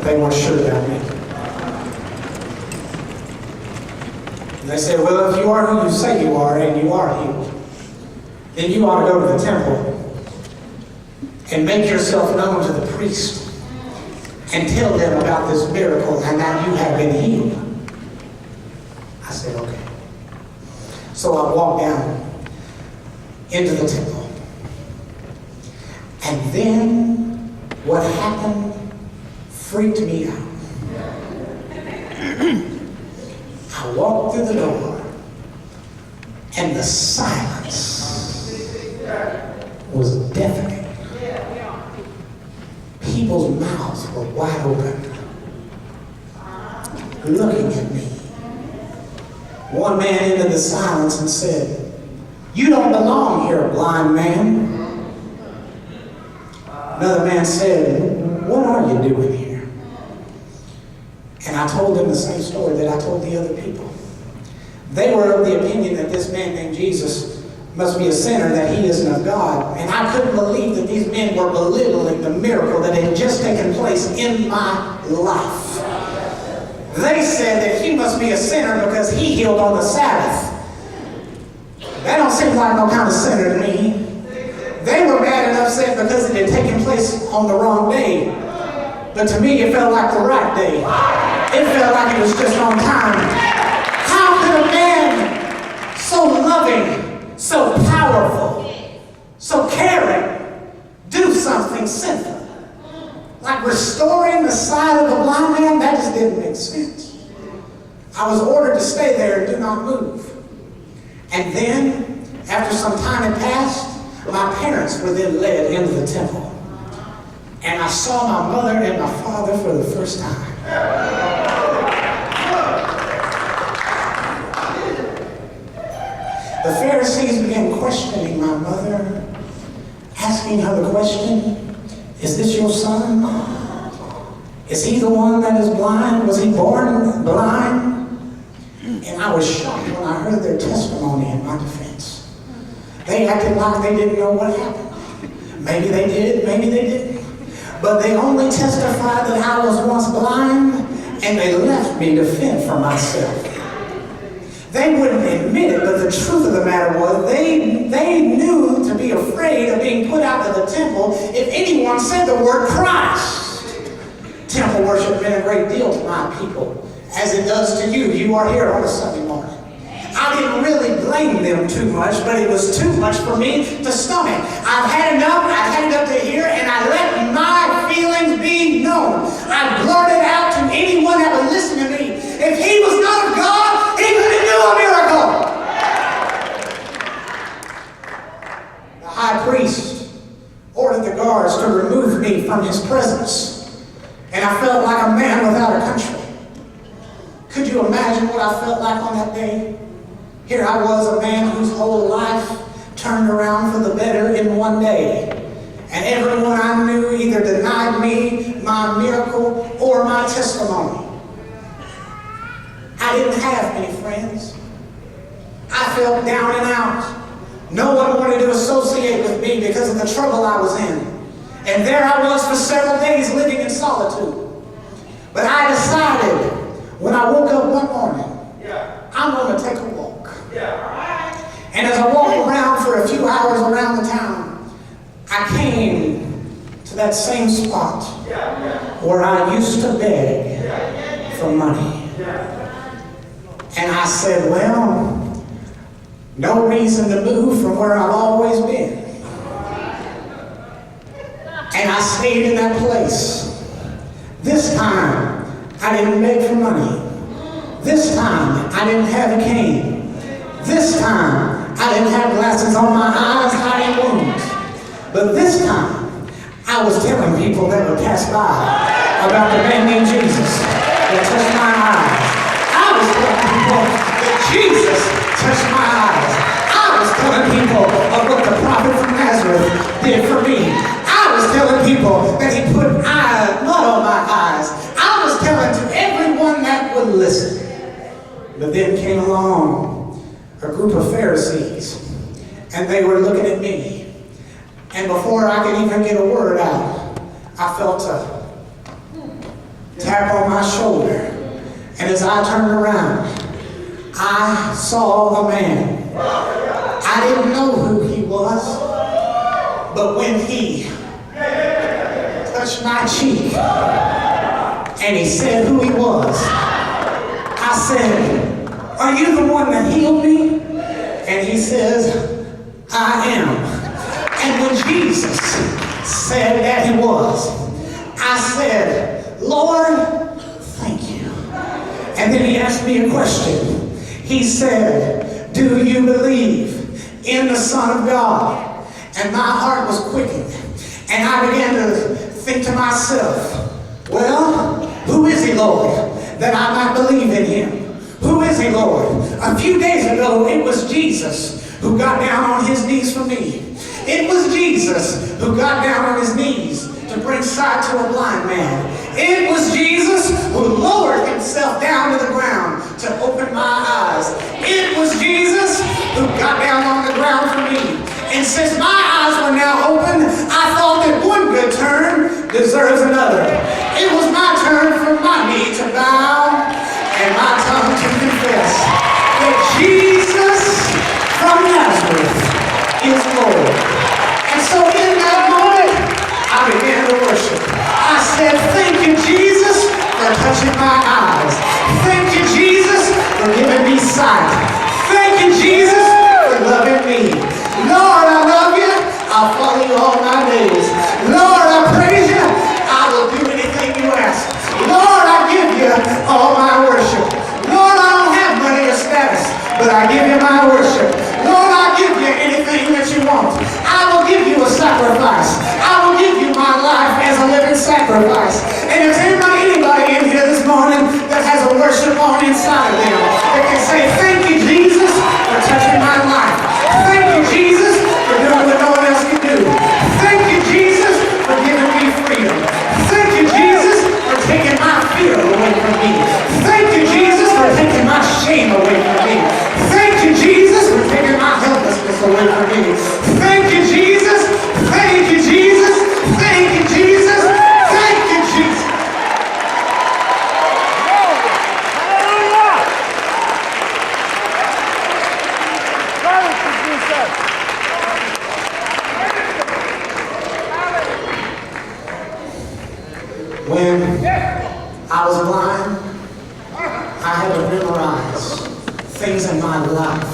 They weren't sure about me. And they said, well, if you are who you say you are and you are healed, then you ought to go to the temple and make yourself known to the priest and tell them about this miracle and that you have been healed. I said, okay. So I walked down into the temple. And then what happened freaked me out. I walked through the door and the silence was deafening. People's mouths were wide open, looking at me. One man entered the silence and said, "You don't belong here, blind man." Another man said, "What are you doing here?" And I told them the same story that I told the other people. They were of the opinion that this man named Jesus must be a sinner, that he isn't of God. And I couldn't believe that these men were belittling the miracle that had just taken place in my life. They said that he must be a sinner because he healed on the Sabbath. That don't seem like no kind of sinner to me. They were mad and upset because it had taken place on the wrong day. But to me, it felt like the right day. It felt like it was just on time. How could a man so loving, so powerful, so caring, do something sinful? Like restoring the sight of the blind man? That just didn't make sense. I was ordered to stay there and do not move. And then, after some time had passed, my parents were then led into the temple. And I saw my mother and my father for the first time. The Pharisees began questioning my mother, asking her the question, "Is this your son? Is he the one that is blind? Was he born blind?" And I was shocked when I heard their testimony in my defense. They acted like they didn't know what happened. Maybe they did, maybe they didn't. But they only testified that I was once blind, and they left me to fend for myself. They wouldn't admit it, but the truth of the matter was they knew to be afraid of being put out of the temple if anyone said the word Christ. Temple worship meant a great deal to my people, as it does to you. You are here on a Sunday morning. I didn't really blame them too much, but it was too much for me to stomach. I've had enough. I had it up to here, and I let my feelings be known. I blurted out to anyone that would listen to me. If he was not of God, he couldn't do a miracle. The high priest ordered the guards to remove me from his presence, and I felt like a man without a country. Could you imagine what I felt like on that day? Here I was, a man whose whole life turned around for the better in one day. And everyone I knew either denied me, my miracle, or my testimony. I didn't have any friends. I felt down and out. No one wanted to associate with me because of the trouble I was in. And there I was for several days living in solitude. But I decided when I woke up one morning, I'm going to take a walk. And as I walked around for a few hours around the town, I came to that same spot where I used to beg for money. And I said, well, no reason to move from where I've always been. And I stayed in that place. This time, I didn't beg for money. This time, I didn't have a cane. This time, I didn't have glasses on my eyes hiding wounds. But this time, I was telling people that would pass by about the man named Jesus that touched my eyes. I was telling people that Jesus touched my eyes. I was telling people of what the prophet from Nazareth did for me. I was telling people that he put mud on my eyes. I was telling to everyone that would listen. But then came along a group of Pharisees, and they were looking at me. And before I could even get a word out, I felt a tap on my shoulder. And as I turned around, I saw a man. I didn't know who he was, but when he touched my cheek and he said who he was, I said, "Are you the one that healed me?" And he says, "I am." And when Jesus said that he was, I said, "Lord, thank you." And then he asked me a question. He said, "Do you believe in the Son of God?" And my heart was quickened. And I began to think to myself, well, who is he, Lord, that I might believe in him? Who is he, Lord? A few days ago, it was Jesus who got down on his knees for me. It was Jesus who got down on his knees to bring sight to a blind man. It was Jesus who lowered himself down to the ground to open my eyes. It was Jesus who got down on the ground for me. And since my eyes were now open, I thought that one good turn deserves another. It was my turn for my knee to bow and my tongue to confess that Jesus from Nazareth is Lord. And so in that moment, I began to worship. I said, "Thank you, Jesus, for touching my eyes. Thank you, Jesus, for giving me sight. Thank you, Jesus, for loving me. Lord, I love you. I'll follow you all my days. Lord, I praise you. I will do anything you ask. Lord, I give you all my worship. Lord, I don't have money or status, but I give you my worship. Lord, I give you anything that you want. I will give you a sacrifice. I will give you my life as a living sacrifice." And if there's anybody in here this morning that has a worship on inside of them, that can say, "Thank you, Jesus, for touching my life. Thank you, Jesus, for doing what no one else can do. Thank you, Jesus, for giving me freedom. Thank you, Jesus, for taking my fear away from me. Thank you, Jesus, for taking my shame away from me. Thank you, Jesus, for taking my helplessness away from me. Thank you, Jesus. Thank you, Jesus. Thank you, Jesus. Thank you, Jesus." When I was blind, I had to memorize things in my life.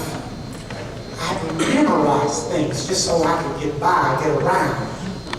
I had to memorize things just so I could get by, get around.